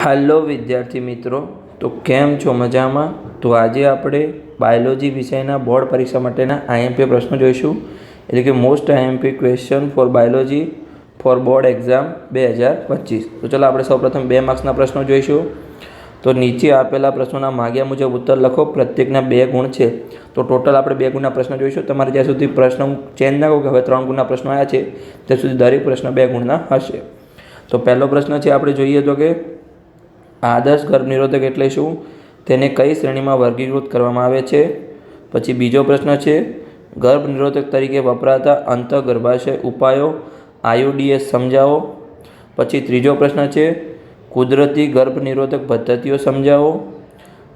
Hello વિદ્યાર્થી મિત્રો, તો કેમ છો? મજામાં? તો આજે આપણે બાયોલોજી વિષયના બોર્ડ પરીક્ષા માટેના આઈએમપી પ્રશ્નો જોઈશું, એટલે કે most IMP question for biology for board exam 2025. તો ચાલો આપણે સૌપ્રથમ 2 માર્ક્સના પ્રશ્નો જોઈશું. તો નીચે આપેલા પ્રશ્નોના માગ્યા મુજબ ઉત્તર લખો. પ્રત્યેકના 2 ગુણ છે, તો ટોટલ આપણે 2 ગુણના પ્રશ્નો જોઈશું. તમારે જ્યાં સુધી પ્રશ્ન ચેન્જ ના કહું કે હવે 3 ગુણના પ્રશ્નો આવ્યા છે ત્યાં સુધી દરેક પ્રશ્ન 2 ગુણના હશે. તો પહેલો પ્રશ્ન છે, આપણે જોઈએ તો કે આદર્શ ગર્ભનિરોધક એટલે શું, તેને કઈ શ્રેણીમાં વર્ગીકૃત કરવામાં આવે છે. પછી બીજો પ્રશ્ન છે, ગર્ભનિરોધક તરીકે વપરાતા અંતઃગર્ભાશય ઉપાયો IUDs સમજાવો. પછી ત્રીજો પ્રશ્ન છે, કુદરતી ગર્ભનિરોધક પદ્ધતિઓ સમજાવો.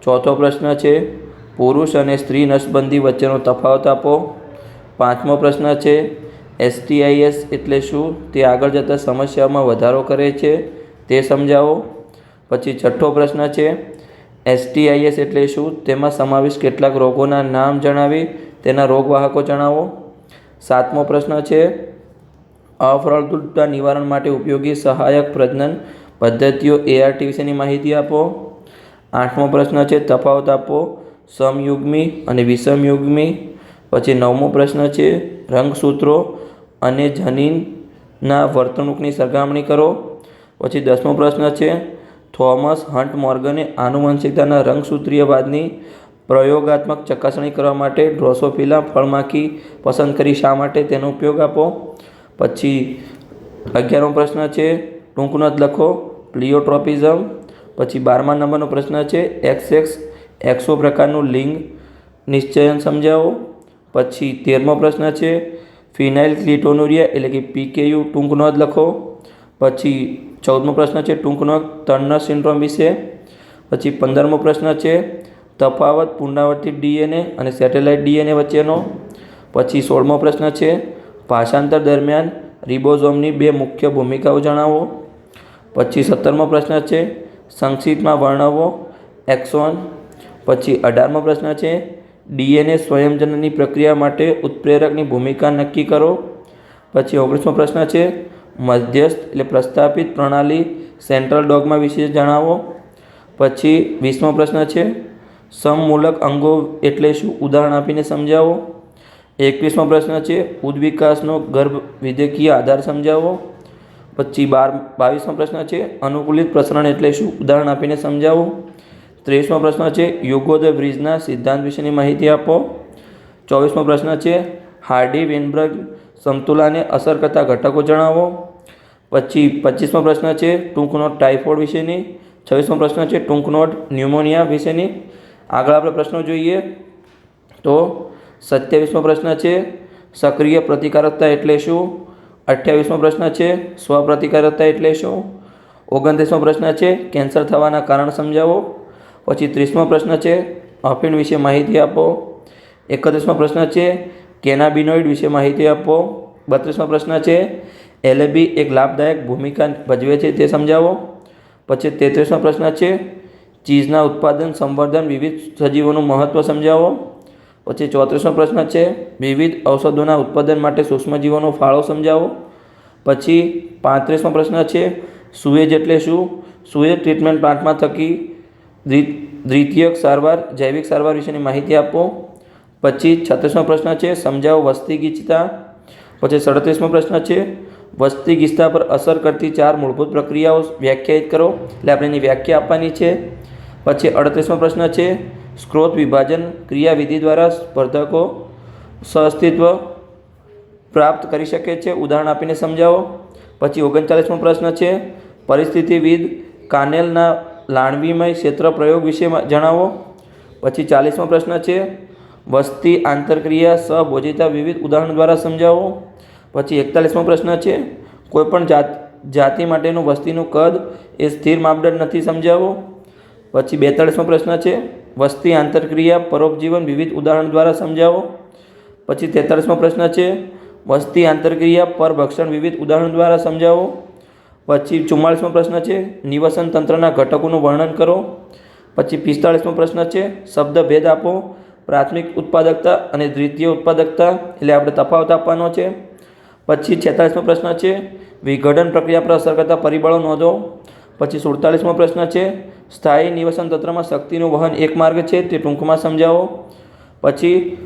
ચોથો પ્રશ્ન છે, પુરુષ અને સ્ત્રી નસબંધી વચ્ચેનો તફાવત આપો. પાંચમો પ્રશ્ન છે, STIs એટલે શું, તે આગળ જતાં સમસ્યાઓમાં વધારો કરે છે, તે સમજાવો. પછી છઠ્ઠો પ્રશ્ન છે, STIs એટલે શું, તેમાં સમાવિષ્ટ કેટલાક રોગોના નામ જણાવી તેના રોગવાહકો જણાવો. સાતમો પ્રશ્ન છે, અફળદ્રુપતા નિવારણ માટે ઉપયોગી સહાયક પ્રજનન પદ્ધતિઓ ART વિશેની માહિતી આપો. આઠમો પ્રશ્ન છે, તફાવત આપો સમયુગ્મી અને વિષમયુગ્મી. પછી નવમો પ્રશ્ન છે, રંગસૂત્રો અને જનીનના વર્તણૂકની સરખામણી કરો. પછી 10મો પ્રશ્ન છે, થોમસ હન્ટ મોર્ગને આનુવંશિકતાના રંગસૂત્રીયવાદની પ્રયોગાત્મક ચકાસણી કરવા માટે ડ્રોસોફિલા ફળમાખી પસંદ કરી, શા માટે, તેનો ઉપયોગ આપો. પછી 11મો પ્રશ્ન છે, ટૂંક નોંધ લખો પ્લિયોટ્રોપિઝમ. પછી 12મા નંબરનો પ્રશ્ન છે, XO પ્રકારનું લિંગ નિશ્ચયન સમજાવો. પછી 13મો પ્રશ્ન છે, ફિનાઇલક્લિટોનુરિયા એટલે કે PKU ટૂંક નોંધ લખો. પછી 14મો પ્રશ્ન છે, ટૂંક નોંધ ટર્નર સિન્ડ્રોમ વિશે. પછી 15મો પ્રશ્ન છે, તફાવત પુનરાવર્તિત DNA અને સેટેલાઇટ DNA વચ્ચેનો. પછી 16મો પ્રશ્ન છે, ભાષાંતર દરમિયાન રિબોઝોમની 2 મુખ્ય ભૂમિકાઓ જણાવો. પછી 17મો પ્રશ્ન છે, સંક્ષિપ્તમાં વર્ણવો એક્સોન. પછી 18મો પ્રશ્ન છે, DNA સ્વયંજનનની પ્રક્રિયા માટે ઉત્પ્રેરકની ભૂમિકા નક્કી કરો. પછી 19મો પ્રશ્ન છે, મધ્યસ્થ એટલે પ્રસ્થાપિત પ્રણાલી સેન્ટ્રલ ડોગમા વિશે જણાવો. પછી 20મો પ્રશ્ન છે, સમમૂલક અંગો એટલે શું, ઉદાહરણ આપીને સમજાવો. 21મો પ્રશ્ન છે, ઉદ્વિકાસનો ગર્ભ વિદ્યકીય આધાર સમજાવો. પછી 22મો પ્રશ્ન છે, અનુકૂલિત પ્રસરણ એટલે શું, ઉદાહરણ આપીને સમજાવો. 23મો પ્રશ્ન છે, યુગોદ બ્રિજના સિદ્ધાંત વિશેની માહિતી આપો. 24મો પ્રશ્ન છે, હાર્ડી વેનબર્ગ સમતુલાને અસર કરતા ઘટકો જણાવો. પછી 25મો પ્રશ્ન છે, ટૂંક નોટ ટાઇફોઇડ વિશેની. 26મો પ્રશ્ન છે, ટૂંક નોટ ન્યુમોનિયા વિશેની. આગળ આપણે પ્રશ્નો જોઈએ તો 27મો પ્રશ્ન છે, સક્રિય પ્રતિકારકતા એટલે શું. 28મો પ્રશ્ન છે, સ્વપ્રતિકારકતા એટલે શું. 29મો પ્રશ્ન છે, કેન્સર થવાના કારણ સમજાવો. પછી 30મો પ્રશ્ન છે, અફીણ વિશે માહિતી આપો. 31મો પ્રશ્ન છે, કેનાબિનોઇડ વિશે માહિતી આપો. 32મો પ્રશ્ન છે, LAB એક લાભદાયક ભૂમિકા ભજવે છે, તે સમજાવો. પછી 33મો પ્રશ્ન છે, ચીઝના ઉત્પાદન સંવર્ધન વિવિધ સજીવોનું મહત્ત્વ સમજાવો. પછી 34મો પ્રશ્ન છે, વિવિધ ઔષધોના ઉત્પાદન માટે સૂક્ષ્મજીવોનો ફાળો સમજાવો. પછી 35મો પ્રશ્ન છે, સુએજ એટલે શું, સુએજ ટ્રીટમેન્ટ પ્લાન્ટમાં થકી દ્વિતીયક સારવાર જૈવિક સારવાર વિશેની માહિતી આપો. પછી 36મો પ્રશ્ન છે, સમજાવો વસ્તી ગીચતા. પછી 37મો પ્રશ્ન છે, વસ્તી ગીચતા પર અસર કરતી 4 મૂળભૂત પ્રક્રિયાઓ વ્યાખ્યાયિત કરો, એટલે આપણે એની વ્યાખ્યા આપવાની છે. પછી 38મો પ્રશ્ન છે, સ્ત્રોત વિભાજન ક્રિયાવિધિ દ્વારા સ્પર્ધકો સહઅસ્તિત્વ પ્રાપ્ત કરી શકે છે, ઉદાહરણ આપીને સમજાવો. પછી 39મો પ્રશ્ન છે, પરિસ્થિતિવિદ કાનેલના લાણવીમય ક્ષેત્ર પ્રયોગ વિશે જણાવો. પછી 40મો પ્રશ્ન છે, વસ્તી આંતરક્રિયા સહભોજિતા વિવિધ ઉદાહરણ દ્વારા સમજાવો. પછી 41મો પ્રશ્ન છે, કોઈપણ જાતિ માટેનું વસ્તીનું કદ એ સ્થિર માપદંડ નથી, સમજાવો. પછી 42મો પ્રશ્ન છે, વસ્તી આંતરક્રિયા પરોપજીવન વિવિધ ઉદાહરણ દ્વારા સમજાવો. પછી 43મો પ્રશ્ન છે, વસ્તી આંતરક્રિયા પરભક્ષણ વિવિધ ઉદાહરણ દ્વારા સમજાવો. પછી 44મો પ્રશ્ન છે, નિવસન તંત્રના ઘટકોનું વર્ણન કરો. પછી 45મો પ્રશ્ન છે, શબ્દ ભેદ આપો. પ્રાથમિક ઉત્પાદકતા અને દ્વિતીય ઉત્પાદકતા એટલે આપણે તફાવત આપવાનો છે. પછી 46મો પ્રશ્ન છે, વિઘટન પ્રક્રિયા પર અસર કરતા પરિબળો નોંધો. પછી 47મો પ્રશ્ન છે સ્થાયી નિવસન તંત્રમાં શક્તિનું વહન એક માર્ગ છે, તે ટૂંકમાં સમજાવો. પછી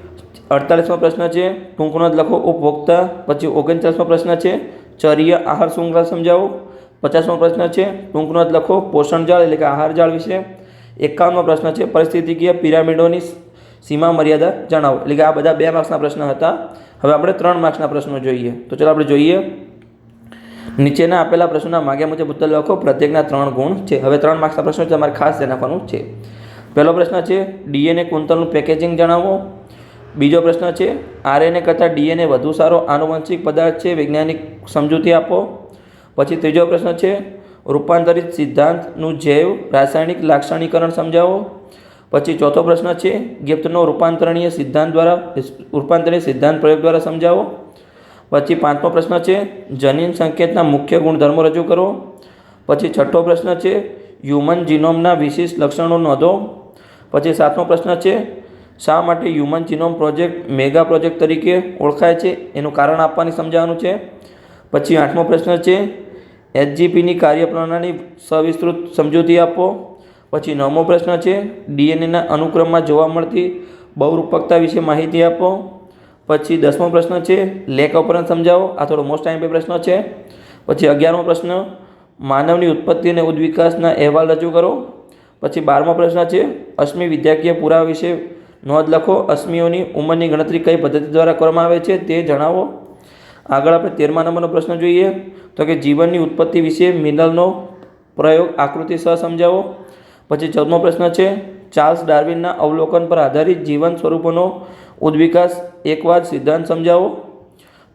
48મો પ્રશ્ન છે ટૂંક નોંધ લખો ઉપભોક્તા. પછી 39મો પ્રશ્ન છે ચર્ય આહાર શૃંખલા સમજાવો. 50મો પ્રશ્ન છે ટૂંક નોંધ લખો પોષણ જાળ એટલે કે આહાર જાળ વિશે. 51મો પ્રશ્ન છે પરિસ્થિતિકીય પિરામિડોની સીમા મર્યાદા જણાવો. એટલે કે આ બધા 2 માર્ક્સના પ્રશ્ન હતા. હવે આપણે 3 માર્ક્સના પ્રશ્નો જોઈએ. તો ચાલો આપણે જોઈએ. નીચેના આપેલા પ્રશ્નોના માગ્યા મુજબ ઉત્તર લખો. પ્રત્યેકના 3 ગુણ છે. હવે 3 માર્ક્સના પ્રશ્નો તમારે ખાસ ધ્યાન આપવાનું છે. પહેલો પ્રશ્ન છે ડીએનએ કુંતલનું પેકેજિંગ જણાવો. બીજો પ્રશ્ન છે આરએનએ કરતાં ડીએનએ વધુ સારો આનુવંશિક પદાર્થ છે, વૈજ્ઞાનિક સમજૂતી આપો. પછી ત્રીજો પ્રશ્ન છે રૂપાંતરિત સિદ્ધાંતનું જૈવ રાસાયણિક લાક્ષણિકરણ સમજાવો. પછી ચોથો પ્રશ્ન છે ગિબ્સનો રૂપાંતરણીય સિદ્ધાંત પ્રયોગ દ્વારા સમજાવો. પછી 5મો પ્રશ્ન છે જનીન સંકેતના મુખ્ય ગુણધર્મો રજૂ કરો. પછી 6થો પ્રશ્ન છે હ્યુમન જીનોમના વિશિષ્ટ લક્ષણો નોંધો. પછી 7મો પ્રશ્ન છે શા માટે human genome project mega project તરીકે ઓળખાય છે, એનું કારણ આપવાની સમજાવવાનું છે. પછી 8મો પ્રશ્ન છે એચજીપીની કાર્યપ્રણાલી સવિસ્તૃત સમજૂતી આપો. પછી 9મો પ્રશ્ન છે ડીએનએના અનુક્રમમાં જોવા મળતી બહુરૂપકતા વિશે માહિતી આપો. પછી 10મો પ્રશ્ન છે લેખ અપૂર્ણાંક સમજાવો. આ થોડો મોસ્ટ ટાઈમ પ્રશ્ન છે. પછી 11મો પ્રશ્ન માનવની ઉત્પત્તિ અને ઉદ્વિકાસના અહેવાલ રજૂ કરો. પછી 12મો પ્રશ્ન છે અશ્મિ વિદ્યાકીય પુરાવા વિશે નોંધ લખો. અશ્મિઓની ઉંમરની ગણતરી કઈ પદ્ધતિ દ્વારા કરવામાં આવે છે તે જણાવો. આગળ આપણે 13મા નંબરનો પ્રશ્ન જોઈએ તો કે જીવનની ઉત્પત્તિ વિશે મિનલનો પ્રયોગ આકૃતિ સહ સમજાવો. પછી 14મો પ્રશ્ન છે ચાર્લ્સ ડાર્વિનના અવલોકન પર આધારિત જીવન સ્વરૂપોનો ઉદ્વિકાસ એકવાદ સિદ્ધાંત સમજાવો.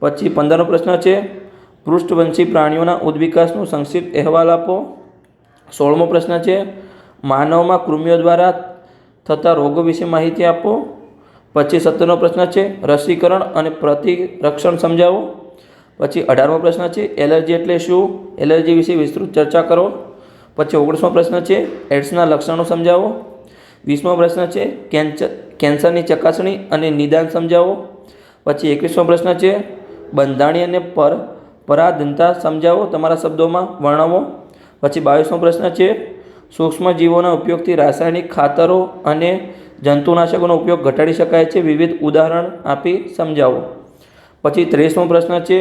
પછી 15મો પ્રશ્ન છે પૃષ્ઠવંશી પ્રાણીઓના ઉદ્વિકાસનો સંક્ષિપ્ત અહેવાલ આપો. 16મો પ્રશ્ન છે માનવમાં કૃમિઓ દ્વારા થતા રોગો વિશે માહિતી આપો. પછી 17મો પ્રશ્ન છે રસીકરણ અને પ્રતિરક્ષણ સમજાવો. પછી 18મો પ્રશ્ન છે એલર્જી એટલે શું, એલર્જી વિશે વિસ્તૃત ચર્ચા કરો. પછી 19મો પ્રશ્ન છે એડ્સના લક્ષણો સમજાવો. 20મો પ્રશ્ન છે કેન્સરની ચકાસણી અને નિદાન સમજાવો. પછી 21મો પ્રશ્ન છે બંધાણી અને પરાધીનતા સમજાવો, તમારા શબ્દોમાં વર્ણવો. પછી 22મો પ્રશ્ન છે સૂક્ષ્મજીવોના ઉપયોગથી રાસાયણિક ખાતરો અને જંતુનાશકોનો ઉપયોગ ઘટાડી શકાય છે, વિવિધ ઉદાહરણ આપી સમજાવો. પછી 23મો પ્રશ્ન છે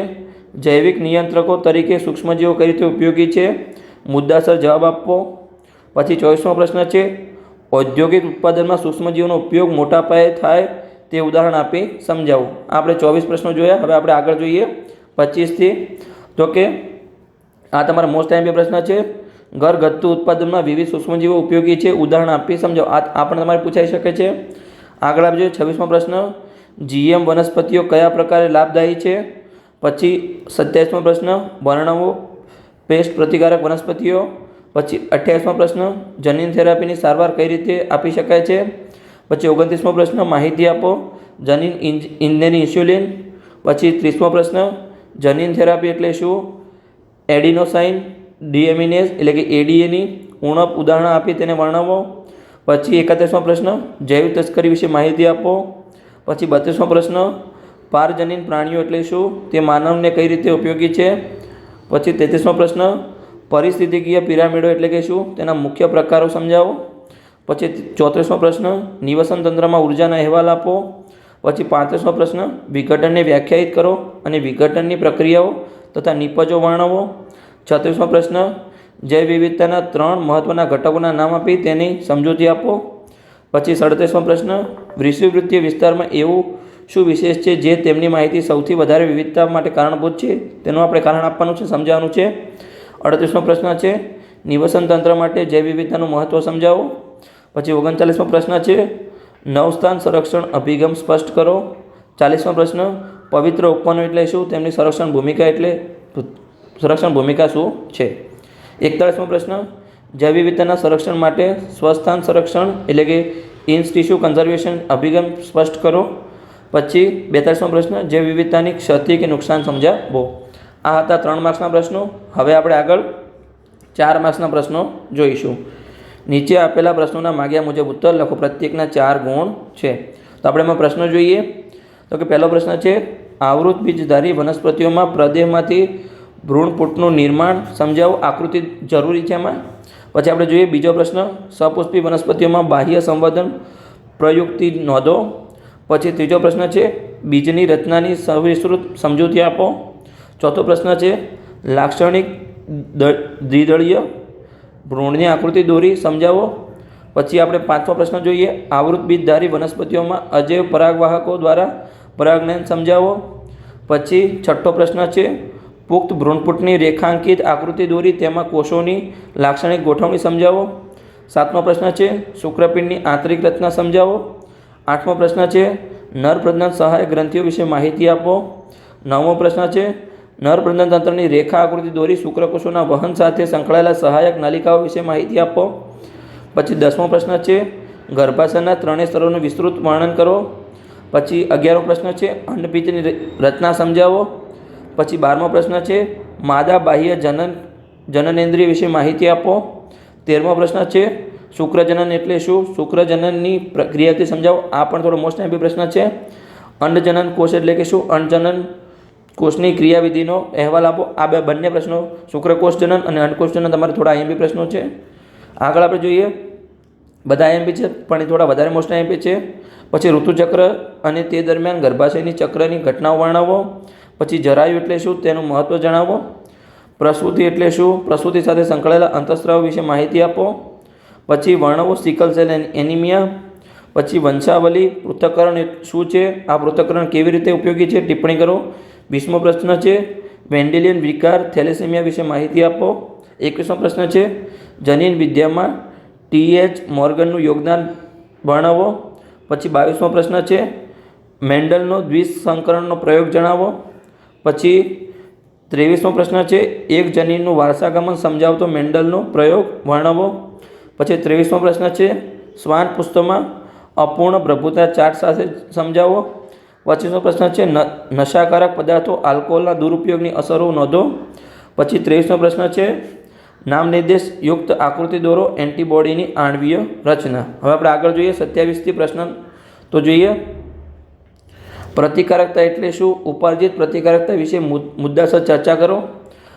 જૈવિક નિયંત્રકો તરીકે સૂક્ષ્મજીવો કઈ રીતે ઉપયોગી છે, મુદ્દાસર જવાબ આપવો. પછી 24મો પ્રશ્ન છે ઔદ્યોગિક ઉત્પાદનમાં સૂક્ષ્મજીવોનો ઉપયોગ મોટા પાયે થાય તે ઉદાહરણ આપી સમજાવો. આપણે 24 પ્રશ્નો જોયા. હવે આપણે આગળ જોઈએ 25થી. તો કે આ તમારા મોસ્ટ ટાઈમ પ્રશ્ન છે ઘરગથ્થુ ઉત્પાદનમાં વિવિધ સૂક્ષ્મજીવો ઉપયોગી છે, ઉદાહરણ આપી સમજાવો. આ પણ તમારે પૂછાઈ શકે છે. આગળ આપણે જોઈએ 26મો પ્રશ્ન જીએમ વનસ્પતિઓ કયા પ્રકારે લાભદાયી છે. પછી 27મો પ્રશ્ન વર્ણવો પેસ્ટ પ્રતિકારક વનસ્પતિઓ. પછી 28મો પ્રશ્ન જનીન થેરાપીની સારવાર કઈ રીતે આપી શકાય છે. પછી 29મો પ્રશ્ન માહિતી આપો જનીન ઇંધેની ઇન્સ્યુલિન. પછી 30મો પ્રશ્ન જનીન થેરાપી એટલે શું, એડિનોસાઇન ડીએમિનેઝ એટલે કે એડીએની ઉણપ ઉદાહરણ આપી તેને વર્ણવો. પછી 31મો પ્રશ્ન જૈવ તસ્કરી વિશે માહિતી આપો. પછી 32મો પ્રશ્ન પારજનીન પ્રાણીઓ એટલે શું, તે માનવને કઈ રીતે ઉપયોગી છે. પછી 33મો પ્રશ્ન પરિસ્થિતિકીય પિરામિડો એટલે કે શું, તેના મુખ્ય પ્રકારો સમજાવો. પછી 34મો પ્રશ્ન નિવસન તંત્રમાં ઉર્જાના અહેવાલ આપો. પછી 35મો પ્રશ્ન વિઘટનને વ્યાખ્યાયિત કરો અને વિઘટનની પ્રક્રિયાઓ તથા નિપજો વર્ણવો. 36મો પ્રશ્ન જૈવ વિવિધતાના 3 મહત્ત્વના ઘટકોના નામ આપી તેની સમજૂતી આપો. પછી 37મો પ્રશ્ન વિષુવવૃત્તીય વિસ્તારમાં એવું શું વિશેષ છે જે તેમની માહિતી સૌથી વધારે વિવિધતા માટે કારણભૂત છે, તેનું આપણે કારણ આપવાનું છે, સમજાવવાનું છે. 38મો પ્રશ્ન છે નિવસન તંત્ર માટે જૈવ વિવિધતાનું મહત્ત્વ સમજાવો. પછી 39મો પ્રશ્ન છે નવસ્થાન સંરક્ષણ અભિગમ સ્પષ્ટ કરો. 40મો પ્રશ્ન પવિત્ર ઉપવનો એટલે શું, તેમની સંરક્ષણ ભૂમિકા શું છે. 41મો પ્રશ્ન જૈવ વિવિધતાના સંરક્ષણ માટે સ્વસ્થાન સંરક્ષણ એટલે કે ઇન્સ્ટિટ્યુ કન્ઝર્વેશન અભિગમ સ્પષ્ટ કરો. પછી 42મો પ્રશ્ન જૈવ વિવિધતાની ક્ષતિ કે નુકસાન સમજાવો. આ હતા 3 માર્ક્સના પ્રશ્નો. હવે આપણે આગળ 4 માર્ક્સના પ્રશ્નો જોઈશું. નીચે આપેલા પ્રશ્નોના માગ્યા મુજબ ઉત્તર લખો. પ્રત્યેકના 4 ગુણ છે. તો આપણે એમાં પ્રશ્નો જોઈએ. તો કે પહેલો પ્રશ્ન છે આવૃત બીજધારી વનસ્પતિઓમાં પ્રદેહમાંથી ભ્રૂણપુટનું નિર્માણ સમજાવો, આકૃતિ જરૂરી છે એમાં. પછી આપણે જોઈએ બીજો પ્રશ્ન, સપુષ્પી વનસ્પતિઓમાં બાહ્ય સંવર્ધન પ્રયુક્તિ નોંધો. પછી ત્રીજો પ્રશ્ન છે બીજની રચનાની સવિસ્તૃત સમજૂતી આપો. ચોથો પ્રશ્ન છે લાક્ષણિક દ્વિદળીય ભ્રૂણની આકૃતિ દોરી સમજાવો. પછી આપણે પાંચમો પ્રશ્ન જોઈએ, આવૃત બીજધારી વનસ્પતિઓમાં અજૈવ પરાગવાહકો દ્વારા પરાગનયન સમજાવો. પછી છઠ્ઠો પ્રશ્ન છે પુખ્ત ભ્રૂણપુટની રેખાંકિત આકૃતિ દોરી તેમાં કોષોની લાક્ષણિક ગોઠવણી સમજાવો. સાતમો પ્રશ્ન છે શુક્રપિંડની આંતરિક રચના સમજાવો. આઠમો પ્રશ્ન છે નર પ્રજનન સહાયક ગ્રંથિઓ વિશે માહિતી આપો. નવમો પ્રશ્ન છે નર પ્રજનન તંત્રની રેખા આકૃતિ દોરી શુક્રકોષોના વહન સાથે સંકળાયેલા સહાયક નલિકાઓ વિશે માહિતી આપો. પછી 10મો પ્રશ્ન છે ગર્ભાશયના ત્રણેય સ્તરોનું વિસ્તૃત વર્ણન કરો. પછી 11મો પ્રશ્ન છે અંડબીજની રચના સમજાવો. પછી 12મો પ્રશ્ન છે માદા બાહ્ય જનનેન્દ્રિય વિશે માહિતી આપો. 13મો પ્રશ્ન છે શુક્રજનન એટલે શું, શુક્રજનનની પ્રક્રિયાથી સમજાવો. આ પણ થોડો મોસ્ટ એમ્પી પ્રશ્ન છે. અંડજનન કોષ એટલે કે શું, અંડજનન કોષની ક્રિયાવિધિનો અહેવાલ આપો. આ બંને પ્રશ્નો શુક્રકોષ જનન અને અંડકોષ જનન તમારે થોડા આઈએમપી પ્રશ્નો છે. આગળ આપણે જોઈએ બધા આઈએમપી છે પણ એ થોડા વધારે મોસ્ટ આઈએમપી છે. પછી ઋતુચક્ર અને તે દરમિયાન ગર્ભાશયની ચક્રની ઘટનાઓ વર્ણવો. પછી જરાયુ એટલે શું તેનું મહત્ત્વ જણાવો. પ્રસૂતિ એટલે શું, પ્રસૂતિ સાથે સંકળાયેલા અંતઃસ્રાવ વિશે માહિતી આપો. પછી વર્ણવો સિકલ સેલ એનિમિયા. પછી વંશાવલી પૃથ્થકરણ શું છે, આ પૃથ્થકરણ કેવી રીતે ઉપયોગી છે, ટિપ્પણી કરો. 20મો પ્રશ્ન છે વેન્ડેલિયન વિકાર થેલેસેમિયા વિશે માહિતી આપો. 21મો પ્રશ્ન છે જનીન વિદ્યામાં ટી.એચ. મોર્ગનનું યોગદાન વર્ણવો. પછી 22મો પ્રશ્ન છે મેન્ડલનો દ્વિસંકરણનો પ્રયોગ જણાવો. પછી 23મો પ્રશ્ન છે એક જનીનનું વારસાગમન સમજાવતો મેન્ડલનો પ્રયોગ વર્ણવો. પછી 23મો પ્રશ્ન છે શ્વાન પુસ્તકમાં અપૂર્ણ પ્રભુતા ચાર્ટ સાથે સમજાવો. 25મો પ્રશ્ન છે નશાકારક પદાર્થો આલ્કોહોલના દુરુપયોગની અસરો નોંધો. પછી 23મો પ્રશ્ન છે નામ નિર્દેશ યુક્ત આકૃતિ દોરો એન્ટીબોડીની આણ્વીય રચના. હવે આપણે આગળ જોઈએ 27થી પ્રશ્ન તો જોઈએ પ્રતિકારકતા એટલે શું, ઉપાર્જિત પ્રતિકારકતા વિશે મુદ્દાસર ચર્ચા કરો.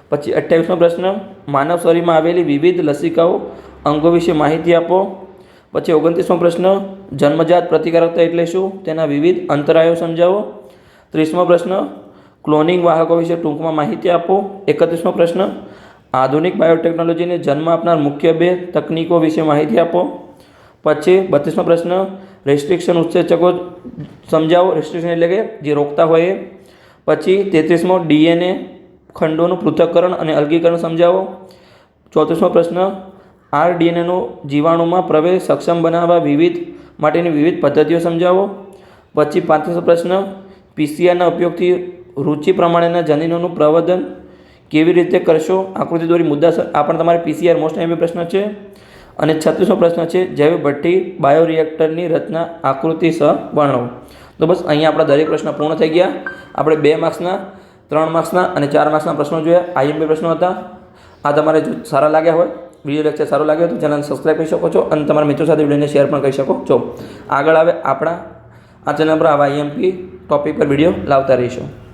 પછી 28મો પ્રશ્ન માનવ શરીરમાં આવેલી વિવિધ લસિકાઓ અંગો વિશે માહિતી આપો. પછી 29મો પ્રશ્ન જન્મજાત પ્રતિકારકતા એટલે શું, તેના વિવિધ અંતરાયો સમજાવો. 30મો પ્રશ્ન ક્લોનિંગ વાહકો વિશે ટૂંકમાં માહિતી આપો. 31મો પ્રશ્ન આધુનિક બાયોટેકનોલોજીને જન્મ આપનાર મુખ્ય 2 તકનીકો વિશે માહિતી આપો. પછી 32મો પ્રશ્ન રેસ્ટ્રિક્શન ઉત્સેચકો સમજાવો, રેસ્ટ્રિક્શન એટલે કે જે રોકતા હોય એ. પછી 33મો ડીએનએ ખંડોનું પૃથ્થકરણ અને અલગીકરણ સમજાવો. 34મો પ્રશ્ન આરડીએનએનો જીવાણુમાં પ્રવેશ સક્ષમ બનાવવા માટેની વિવિધ પદ્ધતિઓ સમજાવો. પછી 35મો પ્રશ્ન પીસીઆરના ઉપયોગથી રુચિ પ્રમાણેના જનીનોનું પ્રવર્ધન કેવી રીતે કરશો, આકૃતિ દોરી મુદ્દાસર. આ પણ તમારે પીસીઆર મોસ્ટ એમ્પી પ્રશ્ન છે. અને 36મો પ્રશ્ન છે જૈવ ભઠ્ઠી બાયોરિએક્ટરની રચના આકૃતિસહ વર્ણવો. તો બસ અહીંયા આપણા દરેક પ્રશ્ન પૂર્ણ થઈ ગયા. આપણે 2 માર્ક્સના 3 માર્ક્સના અને 4 માર્ક્સના પ્રશ્નો જોયા. આઈએમપી પ્રશ્નો હતા. આ તમારે જો સારા લાગ્યા હોય, વિડીયો લેક્ચર સારો લાગ્યો તો ચેનલ સબસ્ક્રાઈબ કરી શકો છો અને તમારા મિત્રો સાથે વિડીયોને શેર પણ કરી શકો છો. આગળ આવે આપણા આ ચેનલ પર આવા આઈએમપી ટોપિક પર વિડીયો લાવતા રહીશું.